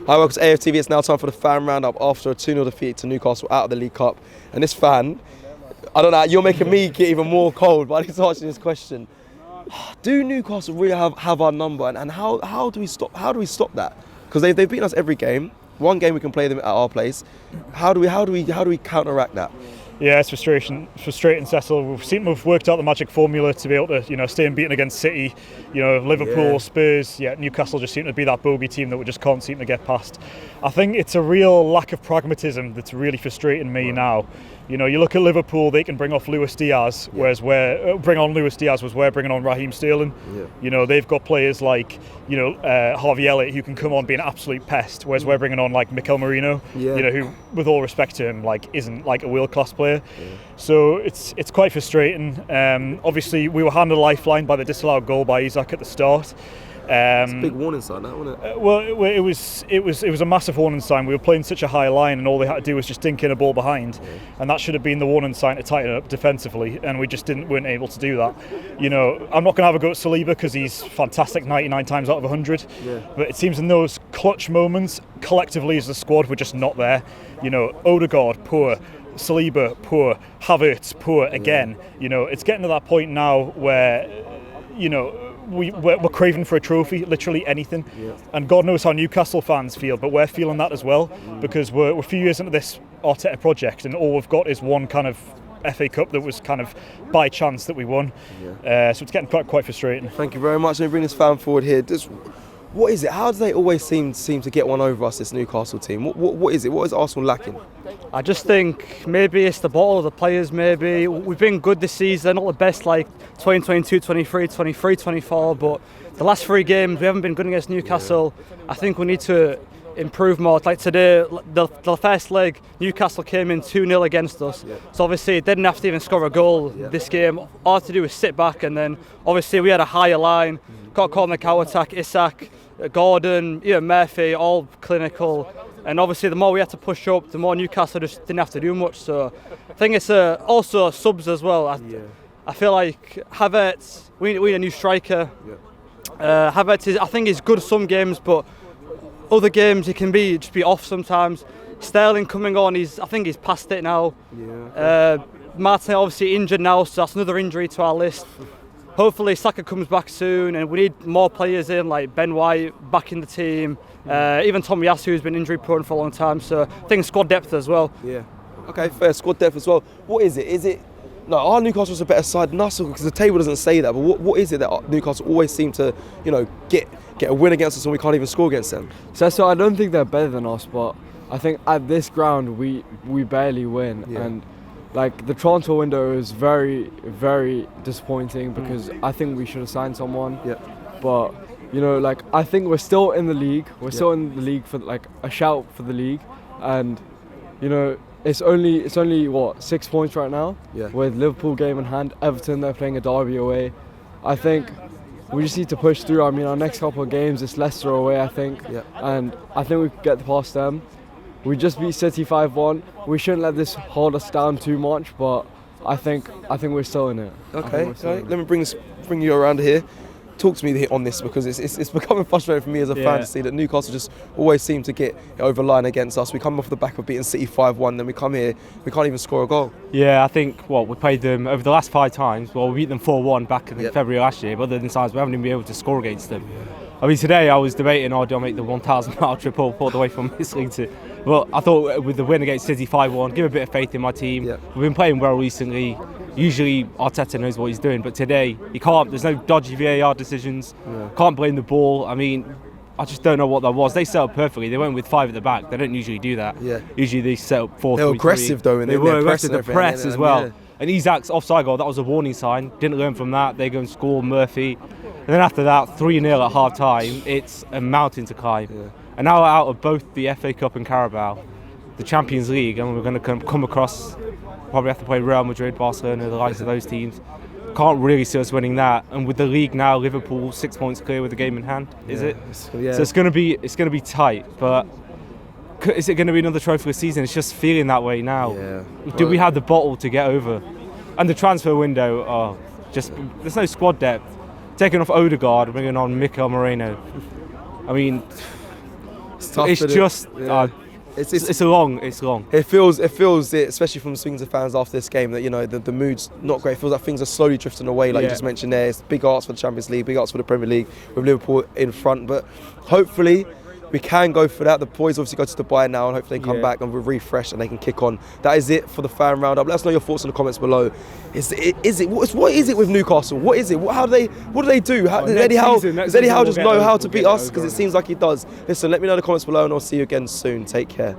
Hi, welcome to AFTV. It's now time for the fan roundup after a 2-0 defeat to Newcastle out of the League Cup. And this fan, I don't know, you're making me get even more cold by answering this question. Do Newcastle really have our number, and how do we stop that? Because they've beaten us every game. One game we can play them at our place. How do we counteract that? Yeah, it's frustrating, Cecil. We've worked out the magic formula to be able to, stay unbeaten against City, Liverpool, Spurs. Yeah, Newcastle just seem to be that Bogie team that we just can't seem to get past. I think it's a real lack of pragmatism that's really frustrating me now. You look at Liverpool, they can bring off Luis Diaz, whereas bringing on Luis Diaz was we're bringing on Raheem Sterling. Yeah. They've got players like, Harvey Elliott who can come on be an absolute pest, whereas we're bringing on like Mikel Merino, who, with all respect to him, isn't like a world-class player. Yeah. So it's quite frustrating. Obviously, we were handed a lifeline by the disallowed goal by Isak at the start. It's a big warning sign, that, wasn't it? It was a massive warning sign. We were playing such a high line, and all they had to do was just dink in a ball behind, and that should have been the warning sign to tighten up defensively. And we just weren't able to do that. I'm not going to have a go at Saliba because he's fantastic 99 times out of 100. Yeah. But it seems in those clutch moments, collectively as a squad, we're just not there. Odegaard, poor. Saliba, poor. Havertz, poor again. It's getting to that point now where, we're craving for a trophy, literally anything. Yeah. And God knows how Newcastle fans feel, but we're feeling that as well, because we're a few years into this Arteta project, and all we've got is one kind of FA Cup that was kind of by chance that we won. Yeah. So it's getting quite frustrating. Thank you very much. Let me bring this fan forward here. What is it? How do they always seem to get one over us, this Newcastle team? What is it? What is Arsenal lacking? I just think maybe it's the bottle of the players. Maybe we've been good this season, not the best like 2022, 23, 23, 24, but the last 3 games we haven't been good against Newcastle. Yeah. I think we need to improve more. Like today, the first leg, Newcastle came in 2-0 against us. Yeah. So obviously it didn't have to even score a goal this game. All I had to do was sit back, and then obviously we had a higher line. Got caught in the counter attack. Isak, Gordon, Murphy, all clinical. And obviously the more we had to push up, the more Newcastle just didn't have to do much. So I think it's also subs as well. I feel like Havertz, we need a new striker. Yeah. Havertz I think he's good some games, but other games he can just be off sometimes. Sterling coming on, I think he's past it now. Yeah. Martin obviously injured now, so that's another injury to our list. Hopefully Saka comes back soon, and we need more players in, like Ben White back in the team. Even Tomiyasu, who's been injury prone for a long time. So I think squad depth as well. Yeah. Okay, fair. Squad depth as well. What is it? No, our Newcastle's a better side than us, because the table doesn't say that. But what is it that Newcastle always seem to, get a win against us and we can't even score against them? So I don't think they're better than us, but I think at this ground we barely win. Yeah. And like the transfer window is very, very disappointing, because I think we should have signed someone. Yeah. But I think we're still in the league. We're still in the league for like a shout for the league, and it's only what 6 points right now. Yeah. With Liverpool game in hand, Everton they're playing a derby away. I think we just need to push through. I mean, our next couple of games is Leicester away, I think, and I think we can get past them. We just beat City 5-1. We shouldn't let this hold us down too much, but I think we're still in it. Okay. Let me bring you around here. Talk to me on this, because it's becoming frustrating for me as a fan to see that Newcastle just always seem to get over line against us. We come off the back of beating City 5-1, then we come here, we can't even score a goal. Yeah, I think we played them over the last 5 times. Well, we beat them 4-1 back in February last year, but other than times we haven't even been able to score against them. I mean, today I was debating, do I make the 1,000-mile trip all the way from this league to... Well, I thought with the win against City 5-1, give a bit of faith in my team. Yeah. We've been playing well recently. Usually Arteta knows what he's doing, but today he can't. There's no dodgy VAR decisions. Yeah. Can't blame the ball. I mean, I just don't know what that was. They set up perfectly. They went with 5 at the back. They don't usually do that. Yeah. Usually they set up 4-3-3. They were aggressive though, and they were aggressive. The press as well. Yeah. And Isak's offside goal, that was a warning sign. Didn't learn from that. They go and score Murphy. And then after that, 3-0 at half time. It's a mountain to climb. Yeah. And now out of both the FA Cup and Carabao, the Champions League, and we're going to come across, probably have to play Real Madrid, Barcelona, the likes of those teams. Can't really see us winning that. And with the league now, Liverpool 6 points clear with the game in hand, is it? Yeah. So it's going to be tight, but is it going to be another trophy this season? It's just feeling that way now. Yeah. Do we have the bottle to get over? And the transfer window, there's no squad depth. Taking off Odegaard, bringing on Mikel Merino. I mean, tough, It's isn't it? just Yeah. it's long. It feels it, especially from speaking to fans after this game, that the mood's not great. It feels like things are slowly drifting away, like you just mentioned there. It's big arts for the Champions League, big arts for the Premier League, with Liverpool in front. But hopefully we can go for that. The boys obviously go to Dubai now, and hopefully they come back and we're refreshed and they can kick on. That is it for the fan roundup. Let us know your thoughts in the comments below. What is it with Newcastle? What is it? What do they do? Does Eddie Howe just know how to beat us? Because it seems like he does. Listen, let me know in the comments below, and I'll see you again soon. Take care.